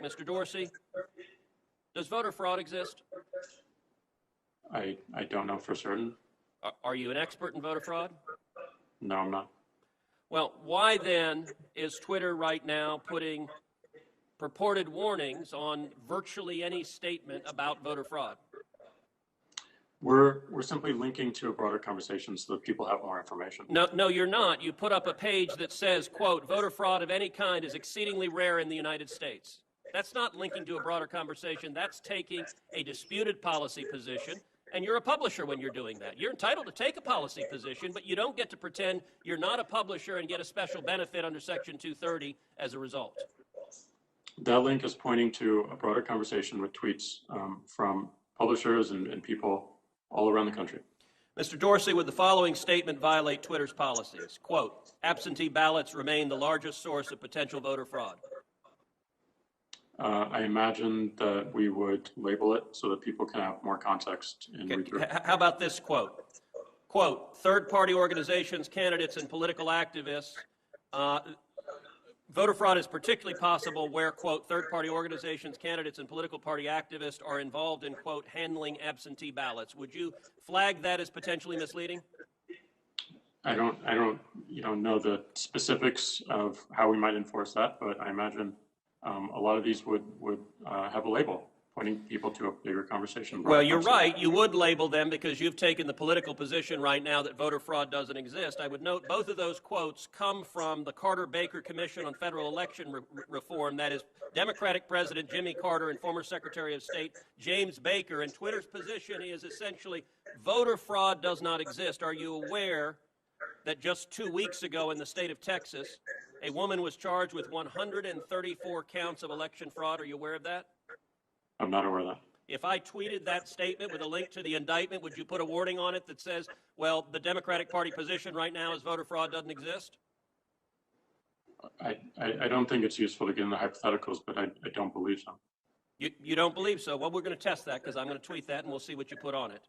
Mr. Dorsey, does voter fraud exist? I don't know for certain. Are you an expert in voter fraud? No, I'm not. Well, why then is Twitter right now putting purported warnings on virtually any statement about voter fraud? We're simply linking to a broader conversation so that people have more information. No, you're not. You put up a page that says, quote, voter fraud of any kind is exceedingly rare in the United States. That's not linking to a broader conversation. That's taking a disputed policy position, and you're a publisher when you're doing that. You're entitled to take a policy position, but you don't get to pretend you're not a publisher and get a special benefit under Section 230 as a result. That link is pointing to a broader conversation with tweets from publishers and people all around the country. Mr. Dorsey, would the following statement violate Twitter's policies? Quote, absentee ballots remain the largest source of potential voter fraud. I imagine that we would label it so that people can have more context in read through. How about this quote? Quote, third-party organizations, candidates, and political activists, voter fraud is particularly possible where, quote, third-party organizations, candidates, and political party activists are involved in, quote, handling absentee ballots. Would you flag that as potentially misleading? I don't know the specifics of how we might enforce that, but I imagine a lot of these would have a label pointing people to a bigger conversation. Well, you're right. You would label them because you've taken the political position right now that voter fraud doesn't exist. I would note both of those quotes come from the Carter-Baker Commission on Federal Election Reform. That is Democratic President Jimmy Carter and former Secretary of State James Baker. And Twitter's position is essentially voter fraud does not exist. Are you aware that just 2 weeks ago in the state of Texas, a woman was charged with 134 counts of election fraud? Are you aware of that? I'm not aware of that. If I tweeted that statement with a link to the indictment, would you put a warning on it that says, well, the Democratic Party position right now is voter fraud doesn't exist? I don't think it's useful to get into hypotheticals, but I don't believe so. You don't believe so? Well, we're going to test that because I'm going to tweet that and we'll see what you put on it.